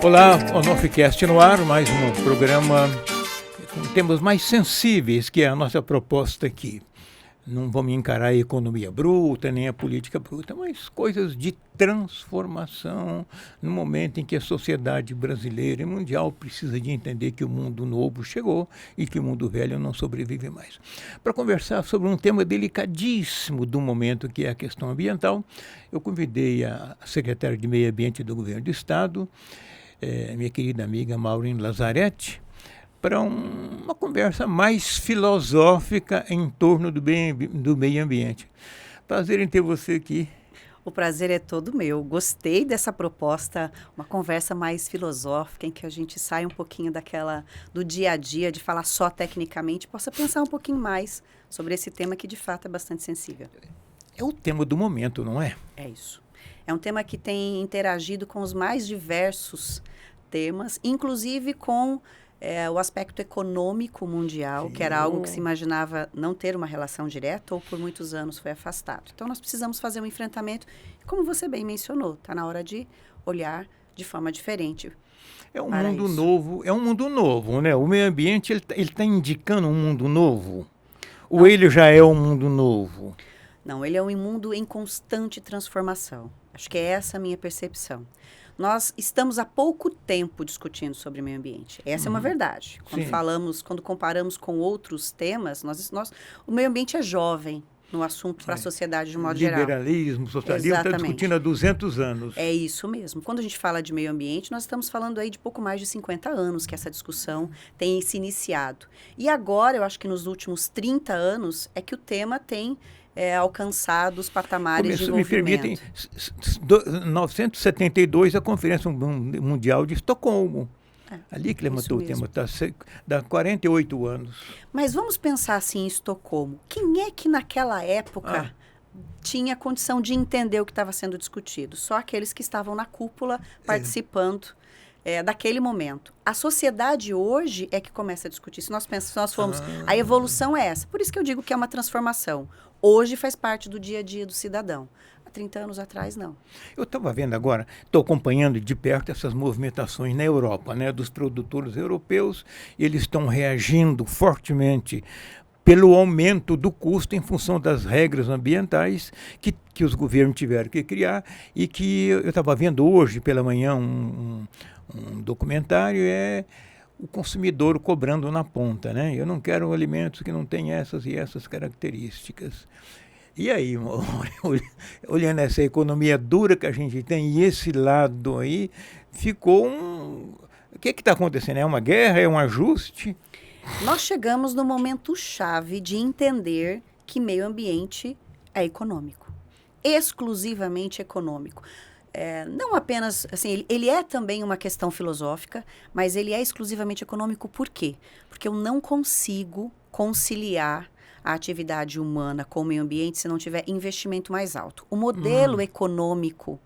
Olá, o Onofrecast no ar, mais um programa com temas mais sensíveis, que é a nossa proposta aqui. Não vamos encarar a economia bruta, nem a política bruta, mas coisas de transformação no momento em que a sociedade brasileira e mundial precisa de entender que o mundo novo chegou e que o mundo velho não sobrevive mais. Para conversar sobre um tema delicadíssimo do momento, que é a questão ambiental, eu convidei a secretária de Meio Ambiente do Governo do Estado, minha querida amiga Maureen Lazzaretti, para uma conversa mais filosófica em torno do meio ambiente. Prazer em ter você aqui. O prazer é todo meu. Gostei dessa proposta, uma conversa mais filosófica, em que a gente sai um pouquinho do dia a dia, de falar só tecnicamente, possa pensar um pouquinho mais sobre esse tema que de fato é bastante sensível. É o tema do momento, não é? É isso. É um tema que tem interagido com os mais diversos temas, inclusive com o aspecto econômico mundial, que era algo que se imaginava não ter uma relação direta ou por muitos anos foi afastado. Então, nós precisamos fazer um enfrentamento, como você bem mencionou, está na hora de olhar de forma diferente. É um mundo novo, né? O meio ambiente ele está indicando um mundo novo? Ou ele já é um mundo novo? Não, ele é um mundo em constante transformação. Acho que é essa a minha percepção. Nós estamos há pouco tempo discutindo sobre meio ambiente. Essa é uma verdade. Quando comparamos com outros temas, o meio ambiente é jovem no assunto para a sociedade de modo geral. Liberalismo, socialismo, está discutindo há 200 anos. É isso mesmo. Quando a gente fala de meio ambiente, nós estamos falando aí de pouco mais de 50 anos que essa discussão tem se iniciado. E agora, eu acho que nos últimos 30 anos, é que o tema tem alcançado os patamares de envolvimento. Me permitem, 1972, a Conferência Mundial de Estocolmo. Ali que levantou o tema, dá 48 anos. Mas vamos pensar assim em Estocolmo. Quem é que naquela época tinha condição de entender o que estava sendo discutido? Só aqueles que estavam na cúpula participando daquele momento. A sociedade hoje é que começa a discutir. Se nós formos... A evolução é essa. Por isso que eu digo que é uma transformação. Hoje faz parte do dia a dia do cidadão. Há 30 anos atrás, não. Eu estava vendo agora, estou acompanhando de perto essas movimentações na Europa, né, dos produtores europeus. Eles estão reagindo fortemente pelo aumento do custo em função das regras ambientais que os governos tiveram que criar, e que eu estava vendo hoje pela manhã um documentário, o consumidor cobrando na ponta, né? Eu não quero alimentos que não têm essas e essas características. E aí, olhando essa economia dura que a gente tem, e esse lado aí, ficou O que está acontecendo? É uma guerra? É um ajuste? Nós chegamos no momento chave de entender que meio ambiente é econômico. Exclusivamente econômico. Não apenas, assim, ele é também uma questão filosófica, mas ele é exclusivamente econômico. Por quê? Porque eu não consigo conciliar a atividade humana com o meio ambiente se não tiver investimento mais alto. O modelo econômico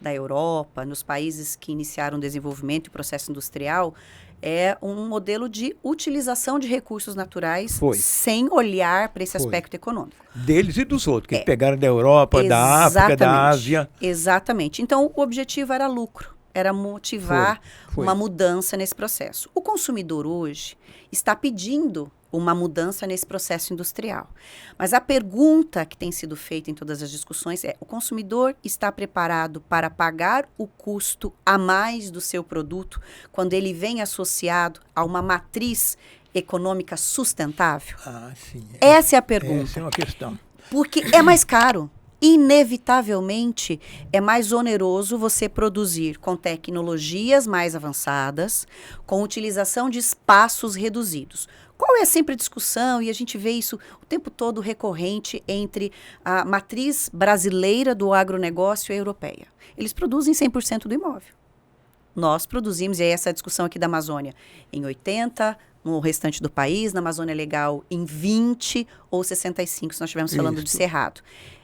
da Europa, nos países que iniciaram o desenvolvimento e o processo industrial, é um modelo de utilização de recursos naturais sem olhar para esse aspecto econômico. Deles e dos outros, que pegaram da Europa, da África, da Ásia. Exatamente. Então, o objetivo era lucro, era motivar uma mudança nesse processo. O consumidor hoje está pedindo uma mudança nesse processo industrial. Mas a pergunta que tem sido feita em todas as discussões é: o consumidor está preparado para pagar o custo a mais do seu produto quando ele vem associado a uma matriz econômica sustentável? Sim. Essa é a pergunta. Essa é uma questão. Porque é mais caro. Inevitavelmente, é mais oneroso você produzir com tecnologias mais avançadas, com utilização de espaços reduzidos. Qual é sempre a discussão, e a gente vê isso o tempo todo recorrente entre a matriz brasileira do agronegócio e a europeia? Eles produzem 100% do imóvel. Nós produzimos, e é essa discussão aqui da Amazônia, em 80%, no restante do país, na Amazônia Legal em 20% ou 65%, se nós estivermos falando de Cerrado.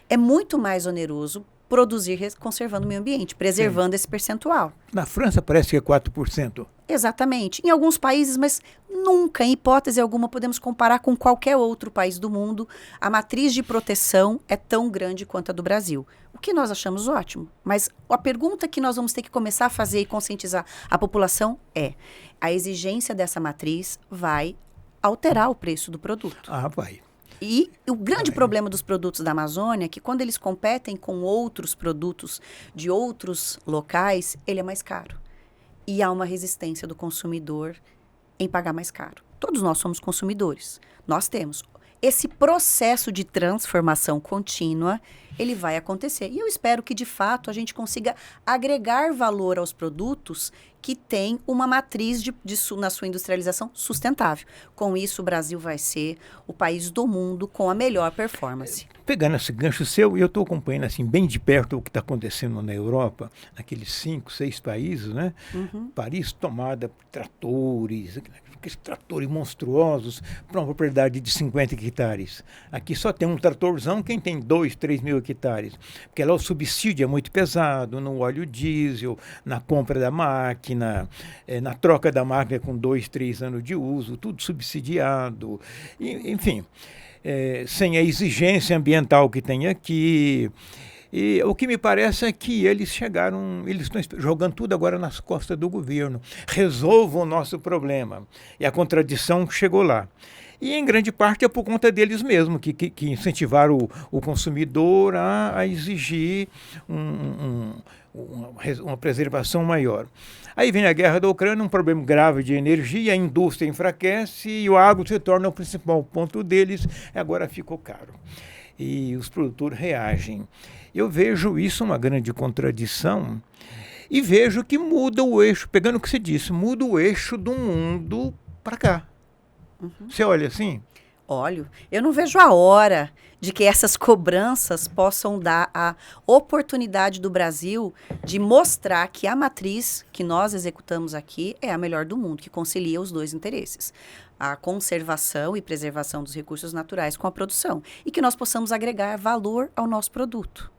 É muito mais oneroso produzir conservando o meio ambiente, preservando esse percentual. Na França parece que é 4%. Exatamente. Em alguns países, mas nunca, em hipótese alguma, podemos comparar com qualquer outro país do mundo. A matriz de proteção é tão grande quanto a do Brasil. O que nós achamos ótimo. Mas a pergunta que nós vamos ter que começar a fazer e conscientizar a população é: a exigência dessa matriz vai alterar o preço do produto. Ah, vai. E o grande problema dos produtos da Amazônia é que quando eles competem com outros produtos de outros locais, ele é mais caro. E há uma resistência do consumidor em pagar mais caro. Todos nós somos consumidores. Nós temos. Esse processo de transformação contínua, ele vai acontecer. E eu espero que, de fato, a gente consiga agregar valor aos produtos que têm uma matriz na sua industrialização sustentável. Com isso, o Brasil vai ser o país do mundo com a melhor performance. Pegando esse gancho seu, eu estou acompanhando assim, bem de perto o que está acontecendo na Europa, naqueles 5, 6 países, né? Paris tomada por tratores, aqueles tratores monstruosos para uma propriedade de 50 hectares. Aqui só tem um tratorzão quem tem 2, 3 mil hectares. Porque lá o subsídio é muito pesado no óleo diesel, na compra da máquina, na troca da máquina com 2, 3 anos de uso, tudo subsidiado. Enfim, sem a exigência ambiental que tem aqui. E o que me parece é que eles estão jogando tudo agora nas costas do governo. Resolvam o nosso problema. E a contradição chegou lá. E em grande parte é por conta deles mesmos, que incentivaram o consumidor a exigir uma preservação maior. Aí vem a guerra da Ucrânia, um problema grave de energia, a indústria enfraquece e o agro se torna o principal ponto deles, agora ficou caro. E os produtores reagem. Eu vejo isso uma grande contradição e vejo que muda o eixo, pegando o que você disse, muda o eixo do mundo para cá. Você olha assim? Olho, eu não vejo a hora de que essas cobranças possam dar a oportunidade do Brasil de mostrar que a matriz que nós executamos aqui é a melhor do mundo, que concilia os dois interesses. A conservação e preservação dos recursos naturais com a produção. E que nós possamos agregar valor ao nosso produto.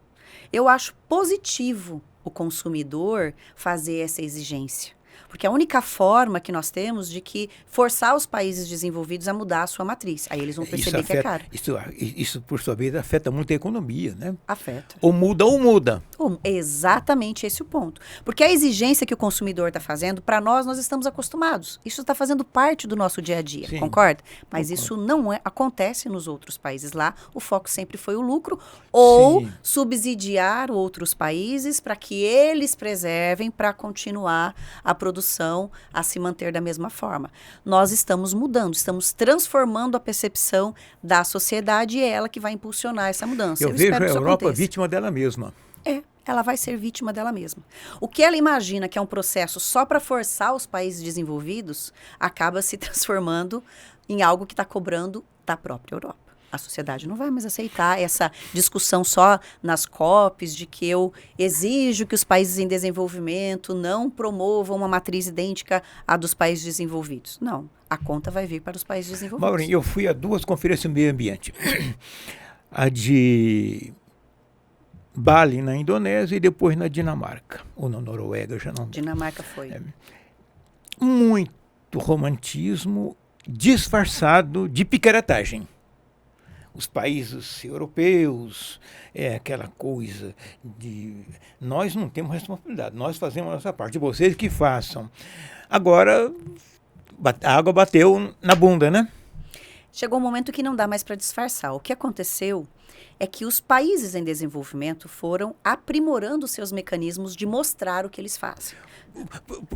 Eu acho positivo o consumidor fazer essa exigência. Porque a única forma que nós temos de que forçar os países desenvolvidos a mudar a sua matriz. Aí eles vão perceber que é caro. Isso, por sua vez, afeta muito a economia, né? Afeta. Ou muda ou muda. Exatamente esse o ponto. Porque a exigência que o consumidor está fazendo, para nós estamos acostumados. Isso está fazendo parte do nosso dia a dia, Sim, concorda? Mas concordo. Isso não acontece nos outros países. Lá, o foco sempre foi o lucro ou Sim. subsidiar outros países para que eles preservem para continuar a produção a se manter da mesma forma. Nós estamos mudando, estamos transformando a percepção da sociedade e é ela que vai impulsionar essa mudança. Eu vejo a Europa vítima dela mesma. Ela vai ser vítima dela mesma. O que ela imagina que é um processo só para forçar os países desenvolvidos, acaba se transformando em algo que está cobrando da própria Europa. A sociedade não vai mais aceitar essa discussão só nas COPs de que eu exijo que os países em desenvolvimento não promovam uma matriz idêntica à dos países desenvolvidos. Não, a conta vai vir para os países desenvolvidos. Maurinho, eu fui a 2 conferências de meio ambiente. A de Bali, na Indonésia, e depois na Dinamarca, ou na Noruega, já não. Dinamarca foi. Muito romantismo disfarçado de picaretagem. Os países europeus, aquela coisa de nós não temos responsabilidade, nós fazemos a nossa parte, vocês que façam. Agora, a água bateu na bunda, né? Chegou um momento que não dá mais para disfarçar. O que aconteceu é que os países em desenvolvimento foram aprimorando seus mecanismos de mostrar o que eles fazem.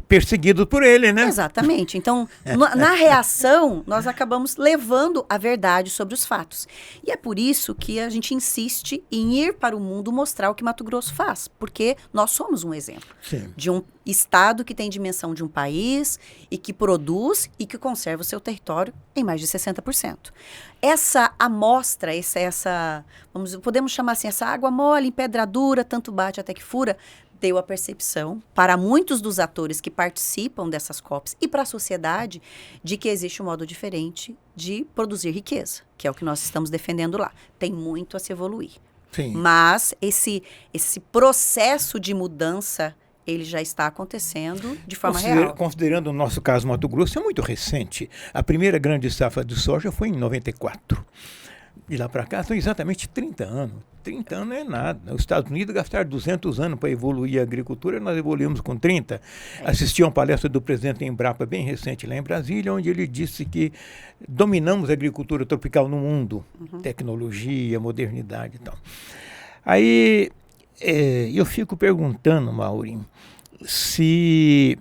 Perseguidos por ele, né? Exatamente. Então, na reação, nós acabamos levando a verdade sobre os fatos. E é por isso que a gente insiste em ir para o mundo mostrar o que Mato Grosso faz. Porque nós somos um exemplo de um estado que tem dimensão de um país e que produz e que conserva o seu território em mais de 60%. Essa amostra, podemos chamar assim, essa água mole, em pedra dura, tanto bate até que fura, deu a percepção para muitos dos atores que participam dessas COPs e para a sociedade de que existe um modo diferente de produzir riqueza, que é o que nós estamos defendendo lá. Tem muito a se evoluir. Sim. Mas esse processo de mudança, ele já está acontecendo de forma real. Considerando o nosso caso Mato Grosso, é muito recente. A primeira grande safra de soja foi em 94. De lá para cá, são exatamente 30 anos. 30 anos não é nada. Os Estados Unidos gastaram 200 anos para evoluir a agricultura, nós evoluímos com 30. Assisti a uma palestra do presidente da Embrapa bem recente lá em Brasília, onde ele disse que dominamos a agricultura tropical no mundo. Tecnologia, modernidade e tal. Aí eu fico perguntando, Maureen, se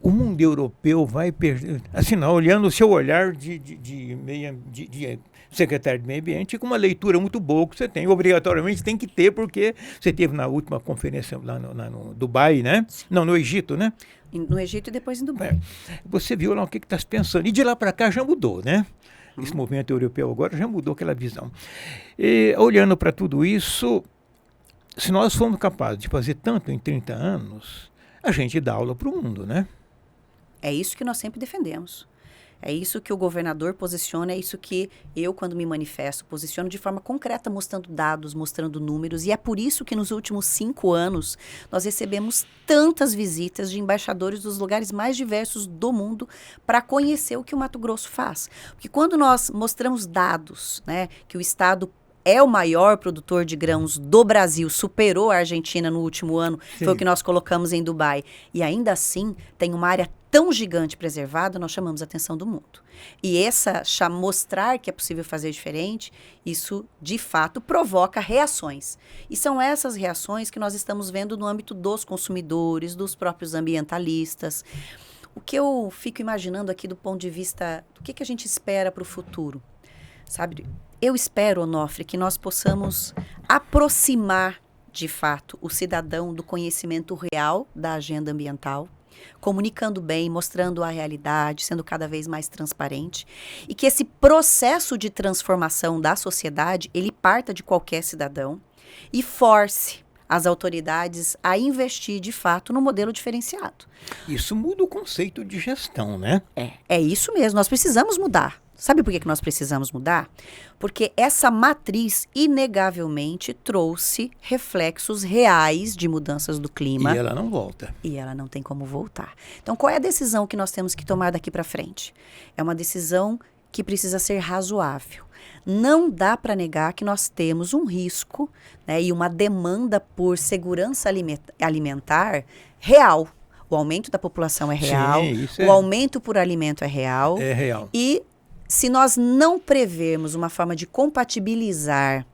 o mundo europeu vai perder, assim, não, olhando o seu olhar de secretário de Meio Ambiente, com uma leitura muito boa que você tem, obrigatoriamente tem que ter, porque você teve na última conferência lá no Dubai, né? Não, no Egito, né? No Egito e depois em Dubai. Você viu lá o que está se pensando. E de lá para cá já mudou, né? Esse movimento europeu agora já mudou aquela visão. E, olhando para tudo isso, se nós formos capazes de fazer tanto em 30 anos, a gente dá aula para o mundo, né? É isso que nós sempre defendemos. É isso que o governador posiciona, é isso que eu, quando me manifesto, posiciono de forma concreta, mostrando dados, mostrando números. E é por isso que nos últimos 5 anos nós recebemos tantas visitas de embaixadores dos lugares mais diversos do mundo para conhecer o que o Mato Grosso faz. Porque quando nós mostramos dados, né, que o estado é o maior produtor de grãos do Brasil, superou a Argentina no último ano, Sim. foi o que nós colocamos em Dubai. E ainda assim, tem uma área tão gigante preservada, nós chamamos a atenção do mundo. E mostrar que é possível fazer diferente, isso, de fato, provoca reações. E são essas reações que nós estamos vendo no âmbito dos consumidores, dos próprios ambientalistas. O que eu fico imaginando aqui do ponto de vista do que a gente espera para o futuro, sabe? Eu espero, Onofre, que nós possamos aproximar, de fato, o cidadão do conhecimento real da agenda ambiental, comunicando bem, mostrando a realidade, sendo cada vez mais transparente, e que esse processo de transformação da sociedade, ele parta de qualquer cidadão e force as autoridades a investir, de fato, no modelo diferenciado. Isso muda o conceito de gestão, né? É isso mesmo, nós precisamos mudar. Sabe por que nós precisamos mudar? Porque essa matriz, inegavelmente, trouxe reflexos reais de mudanças do clima. E ela não volta. E ela não tem como voltar. Então, qual é a decisão que nós temos que tomar daqui para frente? É uma decisão que precisa ser razoável. Não dá para negar que nós temos um risco, né, e uma demanda por segurança alimentar real. O aumento da população é real, Sim, o aumento por alimento é real. É real. E se nós não prevermos uma forma de compatibilizar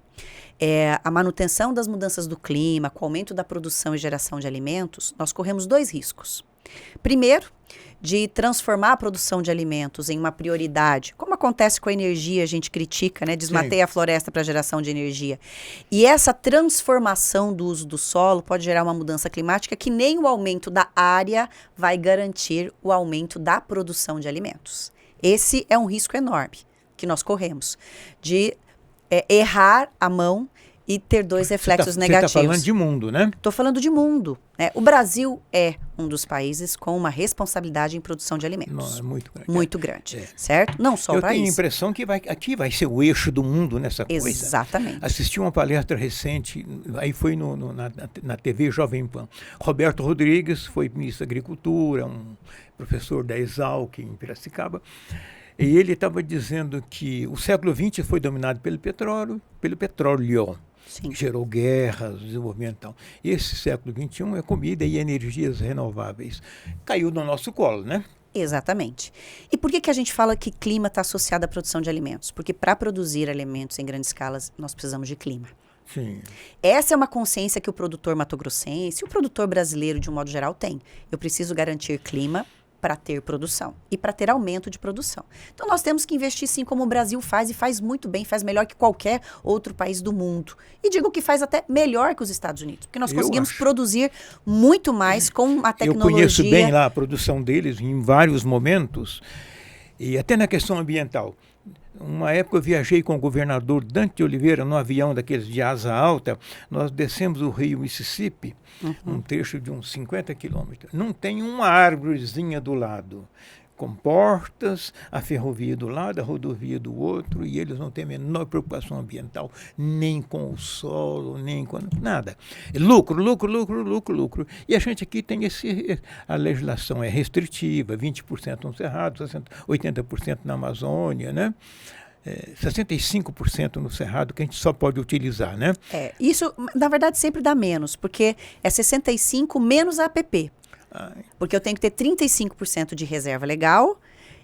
a manutenção das mudanças do clima com o aumento da produção e geração de alimentos, nós corremos 2 riscos. Primeiro, de transformar a produção de alimentos em uma prioridade, como acontece com a energia, a gente critica, né? Desmateia a floresta para geração de energia. E essa transformação do uso do solo pode gerar uma mudança climática que nem o aumento da área vai garantir o aumento da produção de alimentos. Esse é um risco enorme que nós corremos, de errar a mão e ter 2 reflexos negativos. Você está falando de mundo, né? Estou falando de mundo. Né? O Brasil é um dos países com uma responsabilidade em produção de alimentos. Não, é muito grande. Muito grande, certo? Não só o país. Eu tenho a impressão que aqui vai ser o eixo do mundo nessa coisa. Exatamente. Assisti uma palestra recente, aí foi na TV Jovem Pan. Roberto Rodrigues foi ministro da Agricultura, um professor da Exalc em Piracicaba. E ele estava dizendo que o século XX foi dominado pelo petróleo. Sim. Gerou guerras, desenvolvimento e tal. E esse século XXI é comida e energias renováveis. Caiu no nosso colo, né? Exatamente. E por que a gente fala que clima está associado à produção de alimentos? Porque para produzir alimentos em grandes escalas, nós precisamos de clima. Sim. Essa é uma consciência que o produtor matogrossense e o produtor brasileiro, de um modo geral, tem. Eu preciso garantir clima para ter produção e para ter aumento de produção. Então, nós temos que investir, sim, como o Brasil faz, e faz muito bem, faz melhor que qualquer outro país do mundo. E digo que faz até melhor que os Estados Unidos, porque nós conseguimos produzir muito mais com a tecnologia. Eu conheço bem lá a produção deles em vários momentos, e até na questão ambiental. Uma época eu viajei com o governador Dante Oliveira num avião daqueles de asa alta. Nós descemos o rio Mississippi, um trecho de uns 50 quilômetros. Não tem uma árvorezinha do lado. com portas, a ferrovia do lado, a rodovia do outro, e eles não têm a menor preocupação ambiental, nem com o solo, nem com nada. Lucro, lucro, lucro, lucro, lucro. E a gente aqui tem a legislação é restritiva, 20% no Cerrado, 80% na Amazônia, né? 65% no Cerrado que a gente só pode utilizar, né? Isso, na verdade, sempre dá menos, porque é 65% menos a APP. Porque eu tenho que ter 35% de reserva legal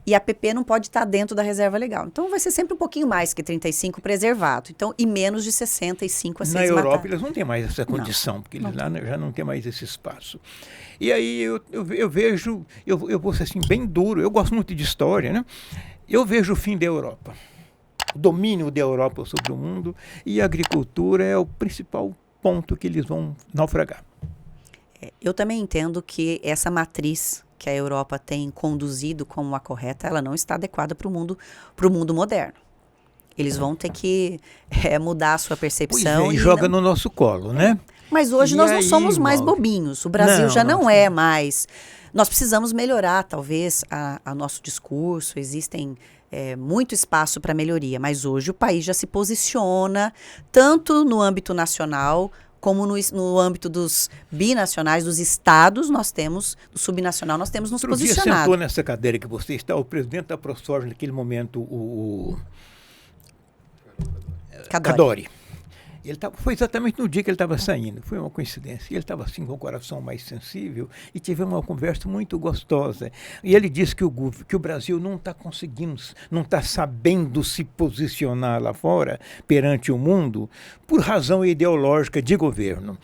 e a APP não pode estar dentro da reserva legal. Então, vai ser sempre um pouquinho mais que 35% preservado. Então, e menos de 65% a ser Na desmatado. Europa, eles não têm mais essa condição, porque eles lá já não têm mais esse espaço. E aí, eu vejo, eu vou ser assim, bem duro, eu gosto muito de história, né? Eu vejo o fim da Europa. O domínio da Europa sobre o mundo, e a agricultura é o principal ponto que eles vão naufragar. Eu também entendo que essa matriz que a Europa tem conduzido como a correta, ela não está adequada para o mundo moderno. Eles vão ter que mudar a sua percepção. E joga no nosso colo, né? Mas hoje nós não somos mais bobinhos. O Brasil já não é mais. Nós precisamos melhorar, talvez, a nosso discurso. Existem muito espaço para melhoria, mas hoje o país já se posiciona tanto no âmbito nacional como no âmbito dos binacionais, dos estados, nós temos, do subnacional, nós temos nos posicionado. Outro dia sentou nessa cadeira que você está, o presidente da ProSoja, naquele momento, o Cadori. Foi exatamente no dia que ele estava saindo, foi uma coincidência. Ele estava assim com o coração mais sensível e tivemos uma conversa muito gostosa. E ele disse que o Brasil não está conseguindo, não está sabendo se posicionar lá fora perante o mundo por razão ideológica de governo,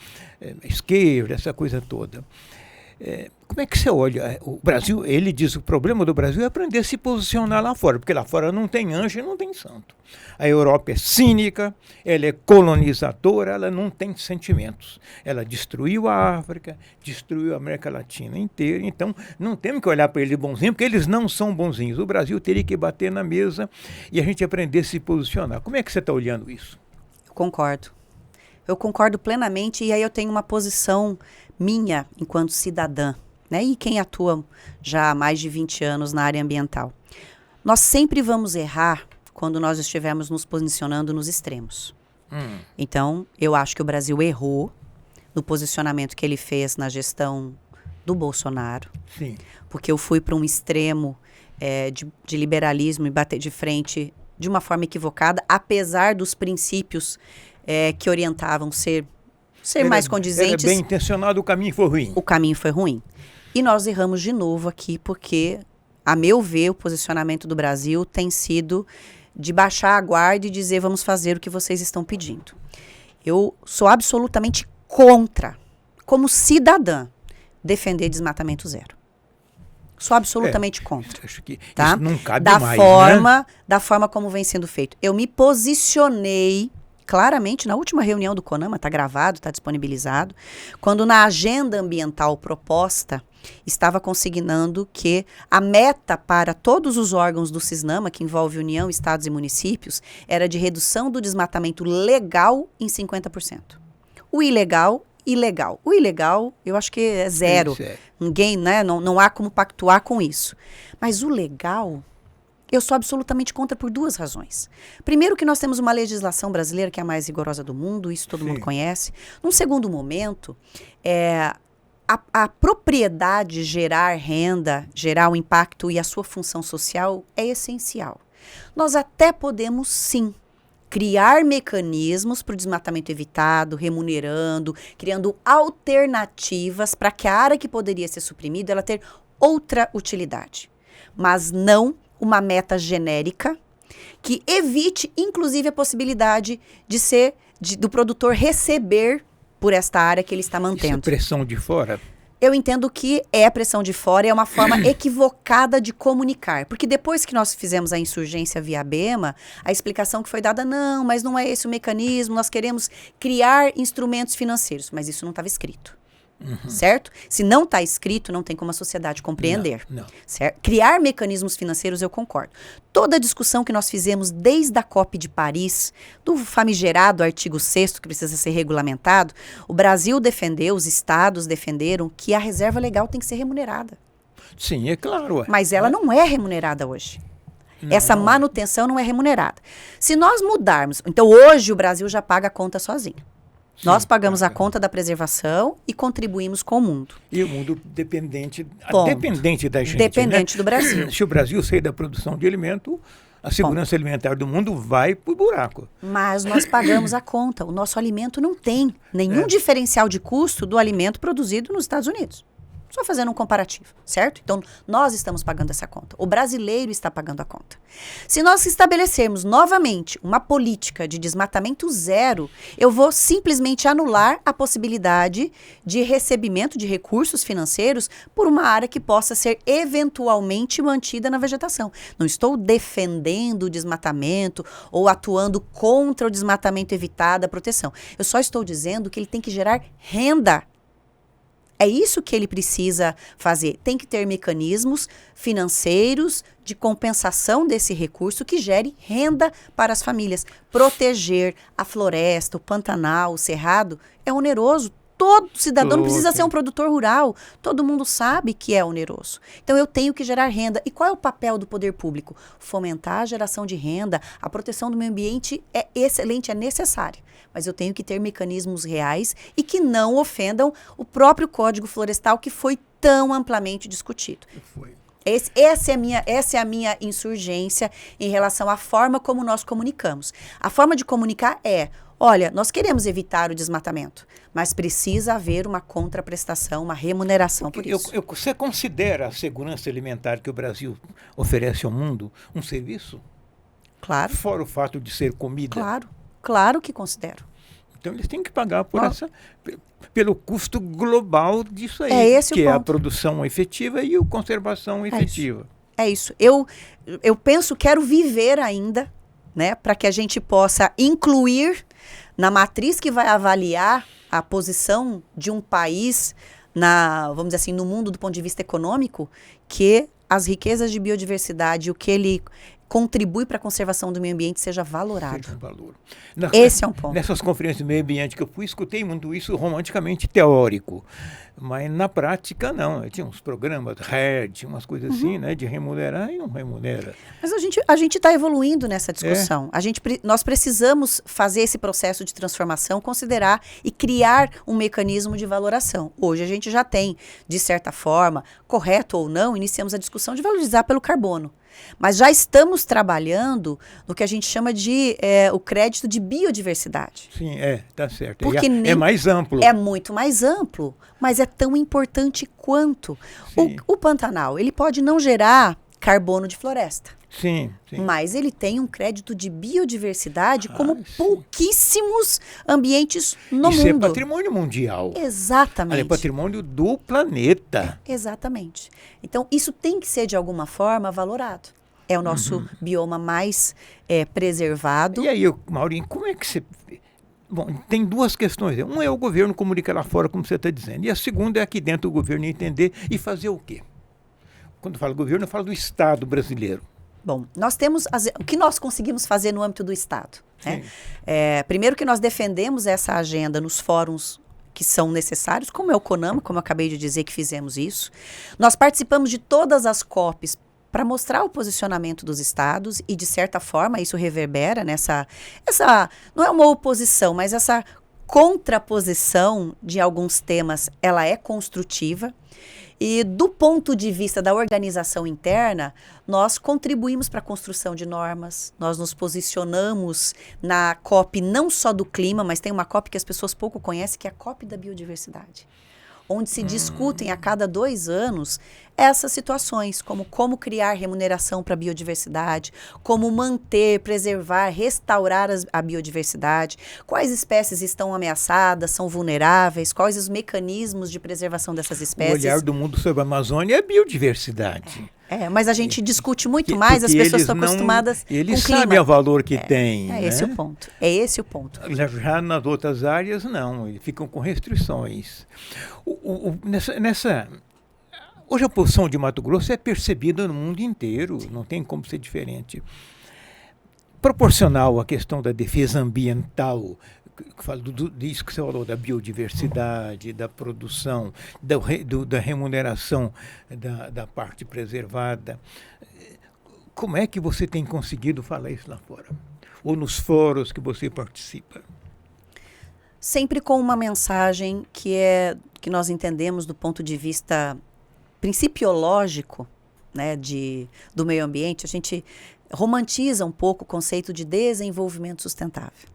esquerda, essa coisa toda. Como é que você olha o Brasil? Ele diz que o problema do Brasil é aprender a se posicionar lá fora, porque lá fora não tem anjo e não tem santo. A Europa é cínica, ela é colonizadora, ela não tem sentimentos. Ela destruiu a África, destruiu a América Latina inteira, então não temos que olhar para eles bonzinhos, porque eles não são bonzinhos. O Brasil teria que bater na mesa e a gente aprender a se posicionar. Como é que você está olhando isso? Eu concordo plenamente, e aí eu tenho uma posição minha enquanto cidadã, né? E quem atua já há mais de 20 anos na área ambiental. Nós sempre vamos errar quando nós estivermos nos posicionando nos extremos. Então, eu acho que o Brasil errou no posicionamento que ele fez na gestão do Bolsonaro. Sim. Porque eu fui para um extremo de liberalismo e bater de frente de uma forma equivocada, apesar dos princípios que orientavam ser mais condizentes. Era bem intencionado, o caminho foi ruim. O caminho foi ruim. E nós erramos de novo aqui, porque, a meu ver, o posicionamento do Brasil tem sido de baixar a guarda e dizer vamos fazer o que vocês estão pedindo. Eu sou absolutamente contra, como cidadã, defender desmatamento zero. Sou absolutamente contra. Acho que tá? Isso não cabe mais, né? Da forma como vem sendo feito. Eu me posicionei claramente na última reunião do CONAMA, está gravado, está disponibilizado, quando na agenda ambiental proposta estava consignando que a meta para todos os órgãos do CISNAMA, que envolve União, Estados e Municípios, era de redução do desmatamento legal em 50%. O ilegal, ilegal. O ilegal, eu acho que é zero. Ninguém, né, não há como pactuar com isso. Mas o legal, eu sou absolutamente contra por duas razões. Primeiro, que nós temos uma legislação brasileira que é a mais rigorosa do mundo, isso todo mundo conhece. Num segundo momento, a propriedade gerar renda, gerar o impacto e a sua função social é essencial. Nós até podemos, sim, criar mecanismos para o desmatamento evitado, remunerando, criando alternativas para que a área que poderia ser suprimida, ela ter outra utilidade. Mas não uma meta genérica que evite, inclusive, a possibilidade do produtor receber por esta área que ele está mantendo. Isso é pressão de fora? Eu entendo que é pressão de fora, é uma forma equivocada de comunicar. Porque depois que nós fizemos a insurgência via ABEMA, a explicação que foi dada, não, mas não é esse o mecanismo, nós queremos criar instrumentos financeiros. Mas isso não estava escrito. Certo? Se não está escrito, não tem como a sociedade compreender. Não. Certo? Criar mecanismos financeiros, eu concordo. Toda a discussão que nós fizemos desde a COP de Paris, do famigerado artigo 6º, que precisa ser regulamentado, o Brasil defendeu, os estados defenderam que a reserva legal tem que ser remunerada. Sim, é claro. Mas ela não é remunerada hoje. Não. Essa manutenção não é remunerada. Se nós mudarmos... Então, hoje o Brasil já paga a conta sozinho. Sim, Nós pagamos a paga. conta da preservação e contribuímos com o mundo. E o mundo dependente Ponto. da gente. Dependente né? do Brasil. Se o Brasil sair da produção de alimento, a segurança alimentar do mundo vai pro buraco. Mas nós pagamos a conta. O nosso alimento não tem nenhum diferencial de custo do alimento produzido nos Estados Unidos. Só fazendo um comparativo, certo? Então, nós estamos pagando essa conta. O brasileiro está pagando a conta. Se nós estabelecermos novamente uma política de desmatamento zero, eu vou simplesmente anular a possibilidade de recebimento de recursos financeiros por uma área que possa ser eventualmente mantida na vegetação. Não estou defendendo o desmatamento ou atuando contra o desmatamento evitado, a proteção. Eu só estou dizendo que ele tem que gerar renda. É isso que ele precisa fazer. Tem que ter mecanismos financeiros de compensação desse recurso que gere renda para as famílias. Proteger a floresta, o Pantanal, o Cerrado é oneroso. Todo cidadão não precisa ser um produtor rural. Todo mundo sabe que é oneroso. Então, eu tenho que gerar renda. E qual é o papel do poder público? Fomentar a geração de renda. A proteção do meio ambiente é excelente, é necessária. Mas eu tenho que ter mecanismos reais e que não ofendam o próprio Código Florestal que foi tão amplamente discutido. Foi. Essa é a minha insurgência em relação à forma como nós comunicamos. A forma de comunicar é, olha, nós queremos evitar o desmatamento, mas precisa haver uma contraprestação, uma remuneração por isso. Você considera a segurança alimentar que o Brasil oferece ao mundo um serviço? Claro. Fora o fato de ser comida? Claro que considero. Então eles têm que pagar pelo custo global disso aí, esse que o é a ponto. produção efetiva e a conservação efetiva. É isso. Eu penso, quero viver ainda, né, para que a gente possa incluir na matriz que vai avaliar a posição de um país vamos dizer assim, no mundo do ponto de vista econômico, que as riquezas de biodiversidade, o que ele contribui para a conservação do meio ambiente seja valorado. Seja um valor. Esse é um ponto. Nessas conferências de meio ambiente que eu fui, escutei muito isso romanticamente teórico, mas na prática não. Tinha uns programas, RED, umas coisas assim, né, de remunerar e não remunera. Mas a gente está evoluindo nessa discussão. Nós precisamos fazer esse processo de transformação, considerar e criar um mecanismo de valoração. Hoje a gente já tem, de certa forma, correto ou não, iniciamos a discussão de valorizar pelo carbono. Mas já estamos trabalhando no que a gente chama de o crédito de biodiversidade. Sim, tá certo. Porque é mais amplo. É muito mais amplo, mas é tão importante quanto. O Pantanal, ele pode não gerar carbono de floresta. Sim. Mas ele tem um crédito de biodiversidade como pouquíssimos ambientes no mundo. Isso é patrimônio mundial. Exatamente. É patrimônio do planeta. Exatamente. Então, isso tem que ser, de alguma forma, valorado. É o nosso bioma mais preservado. E aí, Maurinho, como é que você... Bom, tem duas questões. Uma é o governo comunicar lá fora, como você está dizendo. E a segunda é aqui dentro o governo entender e fazer o quê? Quando eu falo governo, eu falo do Estado brasileiro. Bom, nós temos o que nós conseguimos fazer no âmbito do Estado. Né? Primeiro que nós defendemos essa agenda nos fóruns que são necessários, como é o CONAMA, como eu acabei de dizer que fizemos isso. Nós participamos de todas as COPs para mostrar o posicionamento dos estados e, de certa forma, isso reverbera nessa não é uma oposição, mas essa contraposição de alguns temas, ela é construtiva. E do ponto de vista da organização interna, nós contribuímos para a construção de normas, nós nos posicionamos na COP não só do clima, mas tem uma COP que as pessoas pouco conhecem, que é a COP da biodiversidade, onde se discutem a cada 2 anos essas situações, como criar remuneração para a biodiversidade, como manter, preservar, restaurar a biodiversidade, quais espécies estão ameaçadas, são vulneráveis, quais os mecanismos de preservação dessas espécies. O olhar do mundo sobre a Amazônia é biodiversidade. Mas a gente discute muito mais, as pessoas estão acostumadas com o clima. Eles sabem o valor que tem. É esse o ponto. É esse o ponto. Já nas outras áreas, não. Eles ficam com restrições. Hoje a posição de Mato Grosso é percebida no mundo inteiro. Não tem como ser diferente. proporcional à questão da defesa ambiental, disso que você falou, da biodiversidade, da produção, da remuneração da parte preservada. Como é que você tem conseguido falar isso lá fora? Ou nos fóruns que você participa? Sempre com uma mensagem que nós entendemos do ponto de vista principiológico, né, do meio ambiente. A gente romantiza um pouco o conceito de desenvolvimento sustentável,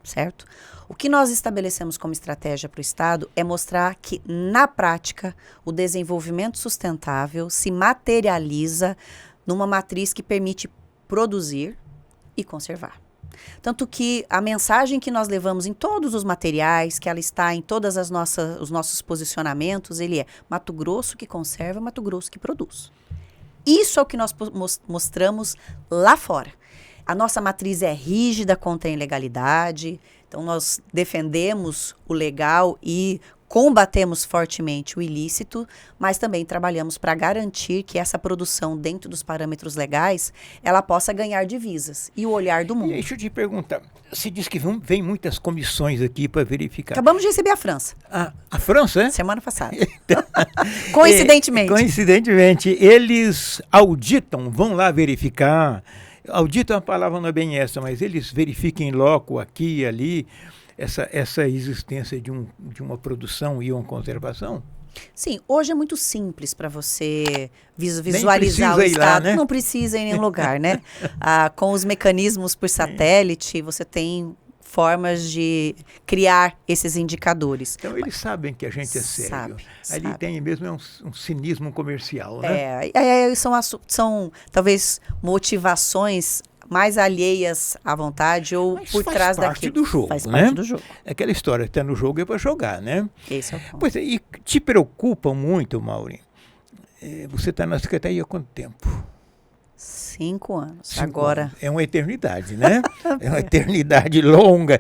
certo? O que nós estabelecemos como estratégia para o Estado é mostrar que, na prática, o desenvolvimento sustentável se materializa numa matriz que permite produzir e conservar. Tanto que a mensagem que nós levamos em todos os materiais, que ela está em todas os nossos posicionamentos, ele é Mato Grosso que conserva, Mato Grosso que produz. Isso é o que nós mostramos lá fora. A nossa matriz é rígida contra a ilegalidade, então nós defendemos o legal e combatemos fortemente o ilícito, mas também trabalhamos para garantir que essa produção, dentro dos parâmetros legais, ela possa ganhar divisas e o olhar do mundo. Deixa eu te perguntar, você disse que vem muitas comissões aqui para verificar. Acabamos de receber a França. A França, é? Semana passada. Coincidentemente. Coincidentemente, eles auditam, vão lá verificar. Audito é uma palavra, não é bem essa, mas eles verificam em loco, aqui e ali, essa existência de uma produção e uma conservação? Sim, hoje é muito simples para você visualizar o estado. Lá, né? Não precisa ir em nenhum lugar, né? Com os mecanismos por satélite, você tem formas de criar esses indicadores. Então eles sabem que a gente é sério. Ali tem mesmo um cinismo comercial, né? São talvez motivações mais alheias à vontade ou mas por trás daquilo. Faz parte do jogo. Aquela história que está no jogo é para jogar, né? Esse é o ponto. Pois é, e te preocupa muito, Maureen? Você está na Secretaria há quanto tempo? 5 anos. 5 Agora. Anos. É uma eternidade, né? É uma eternidade longa,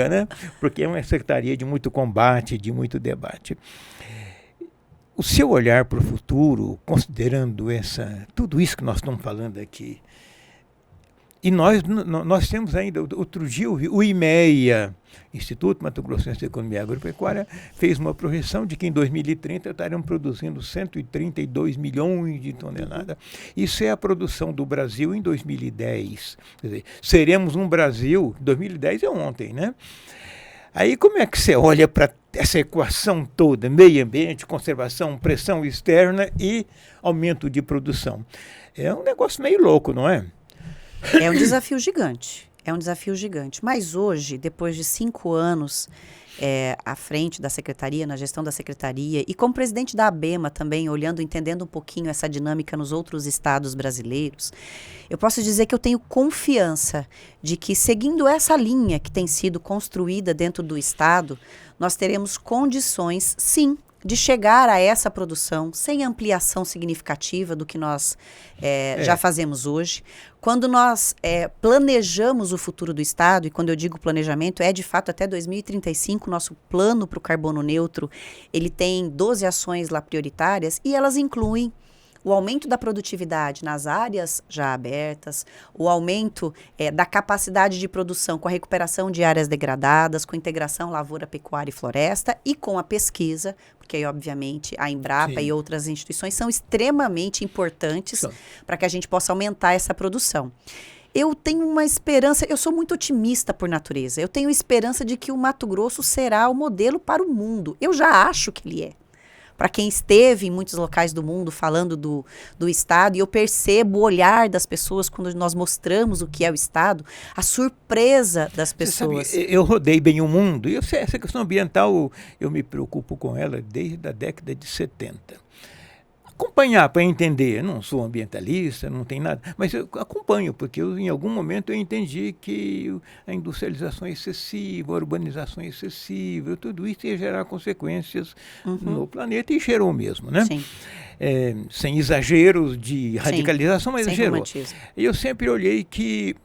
né? Porque é uma secretaria de muito combate, de muito debate. O seu olhar para o futuro, considerando tudo isso que nós estamos falando aqui, e nós temos ainda, outro dia o IMEA, Instituto Mato Grossense de Economia Agropecuária, fez uma projeção de que em 2030 estarão produzindo 132 milhões de toneladas. Isso é a produção do Brasil em 2010. Quer dizer, seremos um Brasil, 2010 é ontem, né? Aí como é que você olha para essa equação toda, meio ambiente, conservação, pressão externa e aumento de produção? É um negócio meio louco, não é? É um desafio gigante. É um desafio gigante. Mas hoje, depois de 5 anos à frente da Secretaria, na gestão da Secretaria, e como presidente da ABEMA também, entendendo um pouquinho essa dinâmica nos outros estados brasileiros, eu posso dizer que eu tenho confiança de que, seguindo essa linha que tem sido construída dentro do estado, nós teremos condições, sim, de chegar a essa produção sem ampliação significativa do que nós já fazemos hoje. Quando nós planejamos o futuro do Estado, e quando eu digo planejamento, de fato até 2035, nosso plano para o carbono neutro, ele tem 12 ações lá prioritárias e elas incluem o aumento da produtividade nas áreas já abertas, o aumento da capacidade de produção com a recuperação de áreas degradadas, com integração lavoura, pecuária e floresta e com a pesquisa, porque aí, obviamente, a Embrapa e outras instituições são extremamente importantes para que a gente possa aumentar essa produção. Eu tenho uma esperança, eu sou muito otimista por natureza, eu tenho esperança de que o Mato Grosso será o modelo para o mundo. Eu já acho que ele é. Para quem esteve em muitos locais do mundo falando do Estado, e eu percebo o olhar das pessoas quando nós mostramos o que é o Estado, a surpresa das pessoas. Você sabe, eu rodei bem o mundo, e essa questão ambiental, eu me preocupo com ela desde a década de 70. Acompanhar para entender, não sou ambientalista, não tem nada, mas eu acompanho, porque em algum momento eu entendi que a industrialização excessiva, a urbanização excessiva, tudo isso ia gerar consequências no planeta e gerou mesmo, né? Sim. Sem exageros de radicalização, mas sem gerou. romantismo. Eu sempre olhei que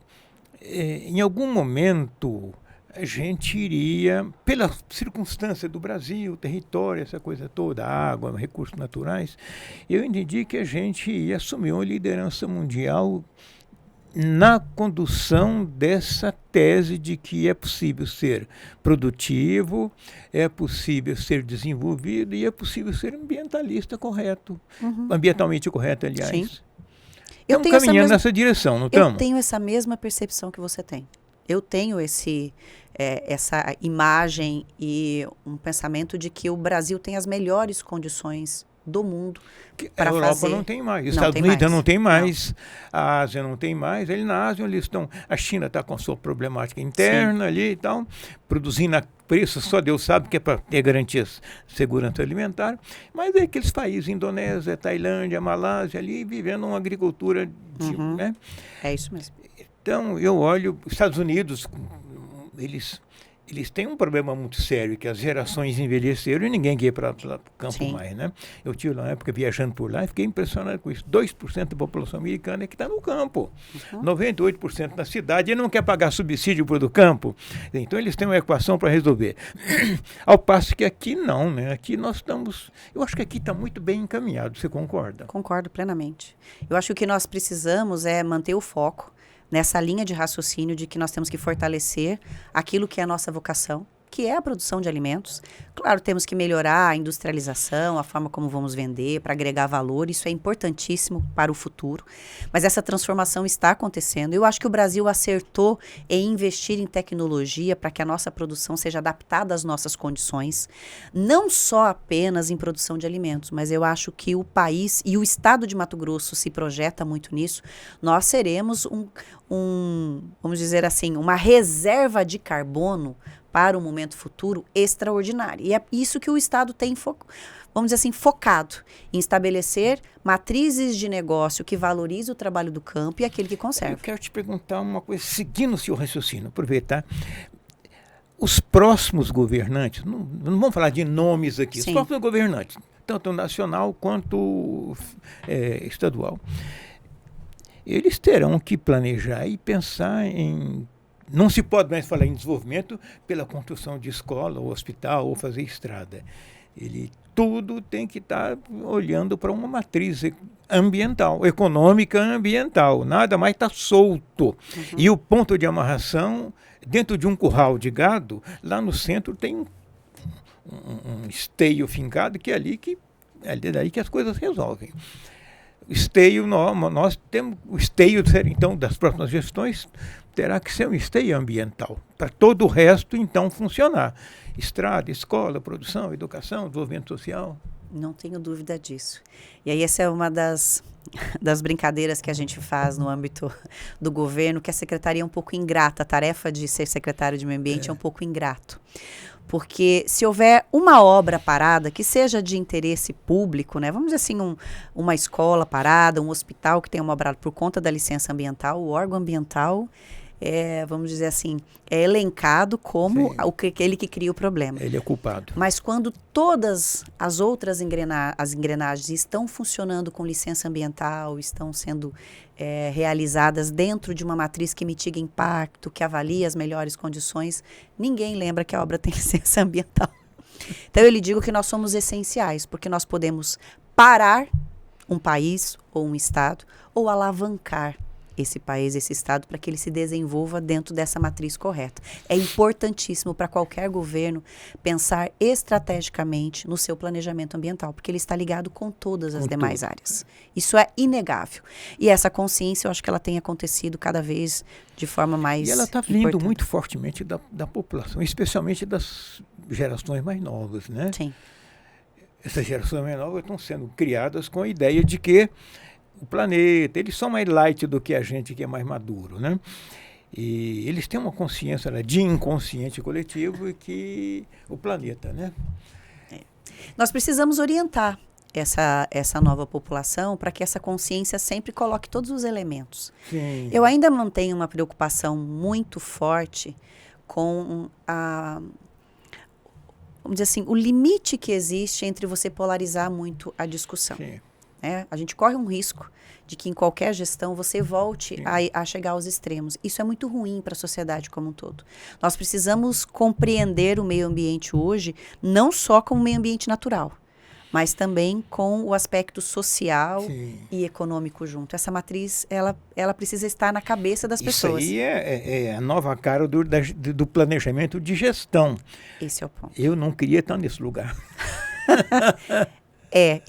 em algum momento a gente iria, pela circunstância do Brasil, território, essa coisa toda, água, recursos naturais, eu entendi que a gente ia assumir uma liderança mundial na condução dessa tese de que é possível ser produtivo, é possível ser desenvolvido e é possível ser ambientalista correto, ambientalmente correto, aliás. Sim. Estamos caminhando nessa direção, não estamos? Eu tenho essa mesma percepção que você tem. Eu tenho essa imagem e um pensamento de que o Brasil tem as melhores condições do mundo para fazer. A Europa não tem mais, os Estados Unidos não tem mais, a Ásia não tem mais. Ali na Ásia eles estão, a China está com a sua problemática interna ali e tal, produzindo a preço, só Deus sabe que é para ter garantias de segurança alimentar, mas é aqueles países, Indonésia, Tailândia, Malásia, ali vivendo uma agricultura, né? É isso mesmo. Então eu olho, os Estados Unidos, eles têm um problema muito sério, que as gerações envelheceram e ninguém quer ir para o campo mais, né? Eu tive uma época viajando por lá e fiquei impressionado com isso. 2% da população americana é que está no campo. 98% na cidade e não quer pagar subsídio para o campo. Então eles têm uma equação para resolver. Ao passo que aqui não, né? Aqui nós estamos... Eu acho que aqui está muito bem encaminhado, você concorda? Concordo plenamente. Eu acho que o que nós precisamos é manter o foco nessa linha de raciocínio de que nós temos que fortalecer aquilo que é a nossa vocação, que é a produção de alimentos. Claro, temos que melhorar a industrialização, a forma como vamos vender, para agregar valor, isso é importantíssimo para o futuro. Mas essa transformação está acontecendo. Eu acho que o Brasil acertou em investir em tecnologia para que a nossa produção seja adaptada às nossas condições, não só apenas em produção de alimentos, mas eu acho que o país e o estado de Mato Grosso se projeta muito nisso. Nós seremos vamos dizer assim, uma reserva de carbono para o momento futuro extraordinário. E é isso que o Estado tem, vamos dizer assim, focado em estabelecer matrizes de negócio que valorizem o trabalho do campo e aquele que conserva. Eu quero te perguntar uma coisa, seguindo o seu raciocínio, aproveitar. Os próximos governantes, não vamos falar de nomes aqui, os próximos governantes, tanto nacional quanto estadual, eles terão que planejar e pensar em... Não se pode mais falar em desenvolvimento pela construção de escola, ou hospital, ou fazer estrada. Tudo tem que estar olhando para uma matriz ambiental, econômica ambiental. Nada mais está solto. E o ponto de amarração, dentro de um curral de gado, lá no centro tem um esteio fincado, que é daí que as coisas resolvem. Esteio, nós temos o esteio, então, das próximas gestões, terá que ser um esteio ambiental, para todo o resto, então, funcionar. Estrada, escola, produção, educação, desenvolvimento social. Não tenho dúvida disso. E aí essa é uma das brincadeiras que a gente faz no âmbito do governo, que a secretaria é um pouco ingrata, a tarefa de ser secretário de meio ambiente é um pouco ingrato. Porque se houver uma obra parada, que seja de interesse público, né? Vamos dizer assim, uma escola parada, um hospital que tenha uma obra por conta da licença ambiental, o órgão ambiental vamos dizer assim, é elencado como aquele que cria o problema. Ele é culpado. Mas quando todas as outras engrenagens estão funcionando com licença ambiental, estão sendo realizadas dentro de uma matriz que mitiga impacto, que avalia as melhores condições, ninguém lembra que a obra tem licença ambiental. Então eu lhe digo que nós somos essenciais, porque nós podemos parar um país ou um estado, ou alavancar esse país, esse estado, para que ele se desenvolva dentro dessa matriz correta. É importantíssimo para qualquer governo pensar estrategicamente no seu planejamento ambiental, porque ele está ligado com todas as demais áreas. Isso é inegável. E essa consciência, eu acho que ela tem acontecido cada vez de forma mais importante. E ela está vindo muito fortemente da população, especialmente das gerações mais novas, né? Sim. Essas gerações mais novas estão sendo criadas com a ideia de que o planeta, eles são mais light do que a gente que é mais maduro, né? E eles têm uma consciência de inconsciente coletivo e que o planeta, né? Nós precisamos orientar essa nova população para que essa consciência sempre coloque todos os elementos. Sim. Eu ainda mantenho uma preocupação muito forte com vamos dizer assim, o limite que existe entre você polarizar muito a discussão. Sim. A gente corre um risco de que em qualquer gestão você volte a chegar aos extremos. Isso é muito ruim para a sociedade como um todo. Nós precisamos compreender o meio ambiente hoje não só como meio ambiente natural, mas também com o aspecto social Sim. e econômico junto. Essa matriz, ela precisa estar na cabeça das pessoas. Isso aí é a nova cara do planejamento de gestão. Esse é o ponto. Eu não queria estar nesse lugar.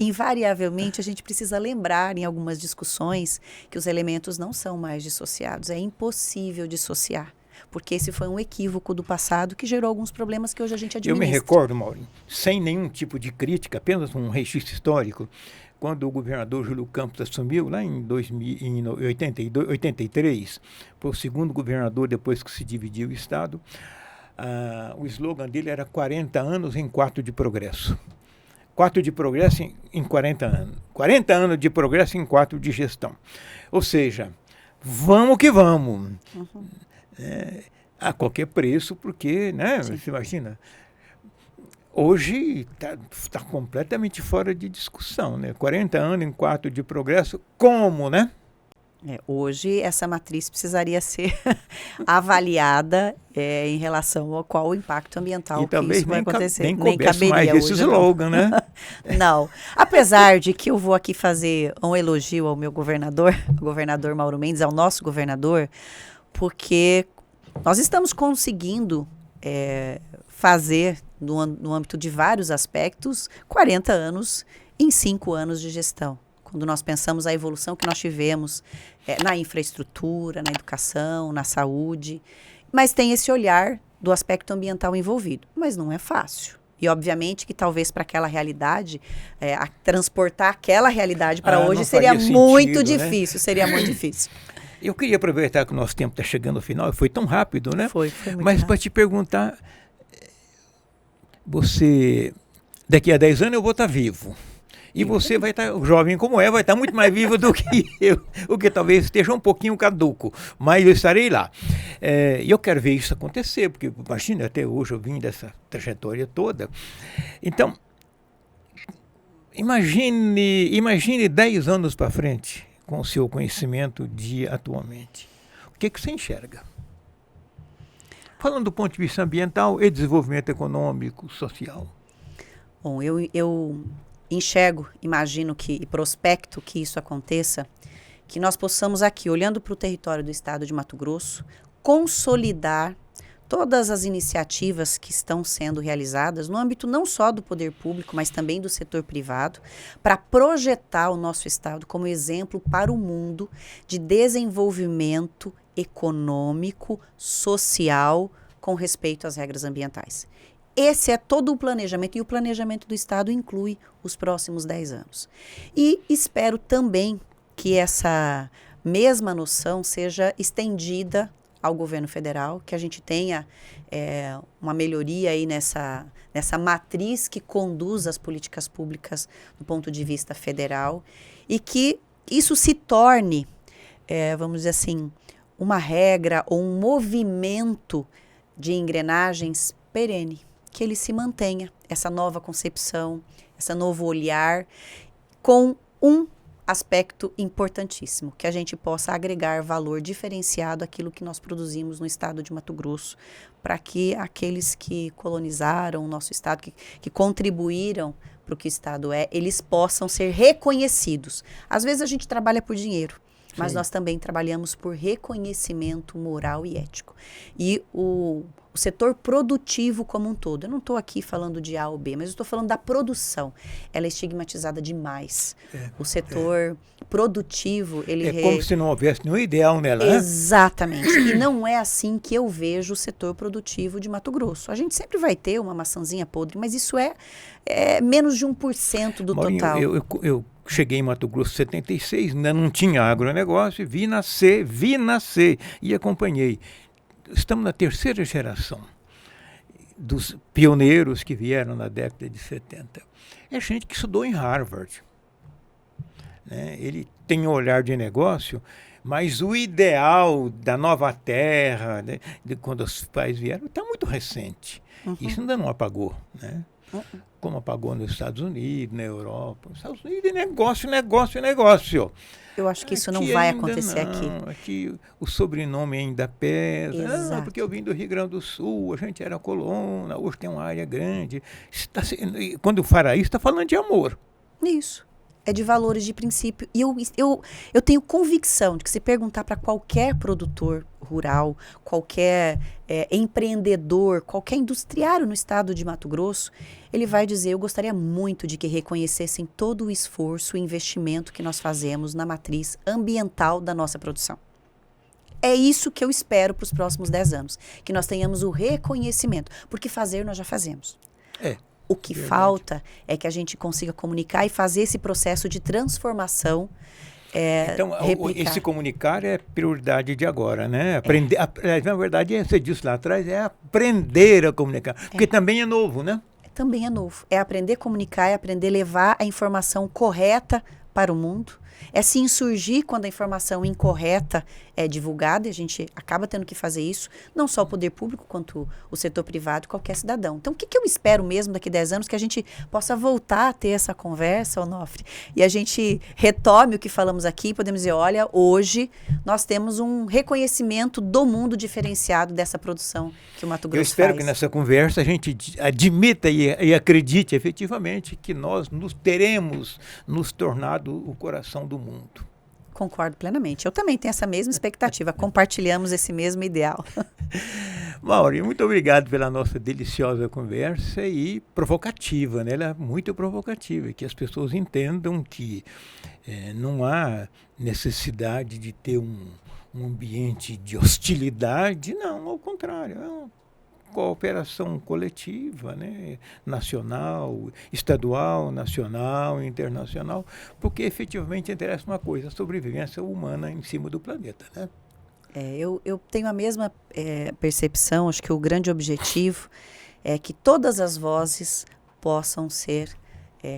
Invariavelmente a gente precisa lembrar em algumas discussões que os elementos não são mais dissociados. É impossível dissociar, porque esse foi um equívoco do passado que gerou alguns problemas que hoje a gente administra. Eu me recordo, Maurinho, sem nenhum tipo de crítica, apenas um registro histórico, quando o governador Júlio Campos assumiu, lá em 83, foi o segundo governador depois que se dividiu o Estado, o slogan dele era 40 anos em 4 de progresso. 4 de progresso em 40 anos. 40 anos de progresso em 4 de gestão. Ou seja, vamos que vamos. Uhum. A qualquer preço, porque, né, você imagina, hoje está completamente fora de discussão, né? 40 anos em 4 de progresso, como, né? Hoje, essa matriz precisaria ser avaliada em relação ao qual o impacto ambiental E que isso vai acontecer. Nem caberia mais esse slogan, né? Não. Apesar de que eu vou aqui fazer um elogio ao meu governador, o governador Mauro Mendes, ao nosso governador, porque nós estamos conseguindo fazer, no âmbito de vários aspectos, 40 anos em 5 anos de gestão. Quando nós pensamos a evolução que nós tivemos na infraestrutura, na educação, na saúde, mas tem esse olhar do aspecto ambiental envolvido. Mas não é fácil. E, obviamente, que talvez para aquela realidade, transportar aquela realidade para hoje seria muito difícil, seria muito difícil. Eu queria aproveitar que o nosso tempo está chegando ao final, foi tão rápido, né? Foi muito Mas para te perguntar, daqui a 10 anos eu vou estar vivo. E você vai estar, jovem como vai estar muito mais vivo do que eu, o que talvez esteja um pouquinho caduco, mas eu estarei lá. E eu quero ver isso acontecer, porque imagina, até hoje eu vim dessa trajetória toda. Então, imagine 10 anos para frente, com o seu conhecimento de atualmente. O que você enxerga? Falando do ponto de vista ambiental e desenvolvimento econômico, social. Bom, eu enxergo, imagino e prospecto que isso aconteça, que nós possamos aqui, olhando para o território do estado de Mato Grosso, consolidar todas as iniciativas que estão sendo realizadas no âmbito não só do poder público, mas também do setor privado, para projetar o nosso estado como exemplo para o mundo de desenvolvimento econômico, social, com respeito às regras ambientais. Esse é todo o planejamento, e o planejamento do Estado inclui os próximos 10 anos. E espero também que essa mesma noção seja estendida ao governo federal, que a gente tenha uma melhoria aí nessa matriz que conduz as políticas públicas do ponto de vista federal, e que isso se torne, vamos dizer assim, uma regra ou um movimento de engrenagens perene, que ele se mantenha, essa nova concepção, esse novo olhar, com um aspecto importantíssimo, que a gente possa agregar valor diferenciado àquilo que nós produzimos no estado de Mato Grosso, para que aqueles que colonizaram o nosso estado, que contribuíram para o que o estado eles possam ser reconhecidos. Às vezes a gente trabalha por dinheiro, mas nós também trabalhamos por reconhecimento moral e ético. E o setor produtivo como um todo. Eu não estou aqui falando de A ou B, mas eu estou falando da produção. Ela é estigmatizada demais. O setor produtivo, ele... como se não houvesse nenhum ideal nela, né? Exatamente. E não é assim que eu vejo o setor produtivo de Mato Grosso. A gente sempre vai ter uma maçãzinha podre, mas isso é menos de 1% do Maurinho, total. Eu cheguei em Mato Grosso em 76, ainda não tinha agronegócio, vi nascer e acompanhei. Estamos na terceira geração dos pioneiros que vieram na década de 70. É gente que estudou em Harvard. Né? Ele tem um olhar de negócio, mas o ideal da nova terra, né, de quando os pais vieram, está muito recente. Isso ainda não apagou. Né? como apagou nos Estados Unidos, na Europa. Nos Estados Unidos é negócio, negócio, negócio. Eu acho que isso não Aqui vai ainda acontecer não. aqui. Aqui o sobrenome ainda pesa. Exato. Porque eu vim do Rio Grande do Sul, a gente era colônia, hoje tem uma área grande. Quando fala isso, está falando de amor. Isso. É de valores de princípio. E eu tenho convicção de que se perguntar para qualquer produtor rural, qualquer empreendedor, qualquer industriário no estado de Mato Grosso, ele vai dizer, eu gostaria muito de que reconhecessem todo o esforço e investimento que nós fazemos na matriz ambiental da nossa produção. É isso que eu espero para os próximos 10 anos. Que nós tenhamos o reconhecimento. Porque fazer nós já fazemos. O que falta é que a gente consiga comunicar e fazer esse processo de transformação. Então, esse comunicar é prioridade de agora, né? Na verdade, você disse lá atrás, é aprender a comunicar. Porque também é novo, né? Também é novo. É aprender a comunicar, é aprender a levar a informação correta para o mundo. É se insurgir quando a informação incorreta é divulgada, e a gente acaba tendo que fazer isso, não só o poder público, quanto o setor privado, qualquer cidadão. Então, o que eu espero mesmo daqui a 10 anos? Que a gente possa voltar a ter essa conversa, Onofre, e a gente retome o que falamos aqui, podemos dizer, olha, hoje nós temos um reconhecimento do mundo diferenciado dessa produção que o Mato Grosso faz. Eu espero que nessa conversa a gente admita e acredite efetivamente que nós teremos nos tornado o coração do mundo. Concordo plenamente. Eu também tenho essa mesma expectativa. Compartilhamos esse mesmo ideal. Mauri, muito obrigado pela nossa deliciosa conversa e provocativa, né? Ela é muito provocativa, que as pessoas entendam que não há necessidade de ter um ambiente de hostilidade, não, ao contrário, é uma cooperação coletiva, né? Nacional, estadual, nacional, internacional, porque efetivamente interessa uma coisa, a sobrevivência humana em cima do planeta, né? Eu tenho a mesma percepção, acho que o grande objetivo é que todas as vozes possam ser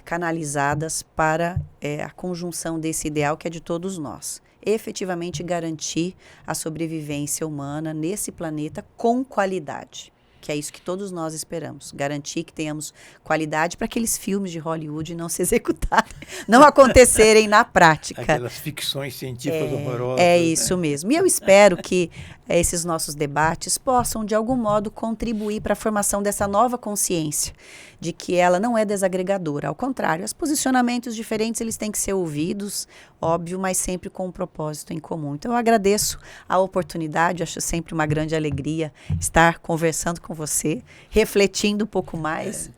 canalizadas para a conjunção desse ideal que é de todos nós. Efetivamente garantir a sobrevivência humana nesse planeta com qualidade. Que é isso que todos nós esperamos. Garantir que tenhamos qualidade para aqueles filmes de Hollywood não se executarem, não acontecerem na prática. Aquelas ficções científicas horrorosas. É isso mesmo. E eu espero que esses nossos debates possam, de algum modo, contribuir para a formação dessa nova consciência, de que ela não é desagregadora. Ao contrário, os posicionamentos diferentes eles têm que ser ouvidos, óbvio, mas sempre com um propósito em comum. Então, eu agradeço a oportunidade, acho sempre uma grande alegria estar conversando com você, refletindo um pouco mais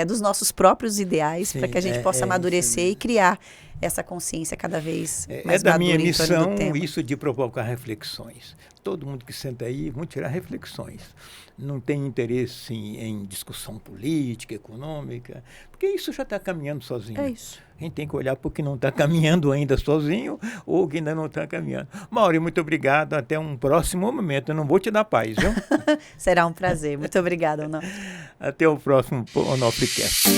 dos nossos próprios ideais, para que a gente possa amadurecer e criar essa consciência cada vez mais madura. É da minha missão isso de provocar reflexões. Todo mundo que senta aí, vão tirar reflexões. Não tem interesse em discussão política, econômica, porque isso já está caminhando sozinho. É isso. A gente tem que olhar para o que não está caminhando ainda sozinho ou que ainda não está caminhando. Mauri, muito obrigado. Até um próximo momento. Eu não vou te dar paz, viu? Será um prazer. Muito obrigada, Onofre. Até o próximo Onofrecast.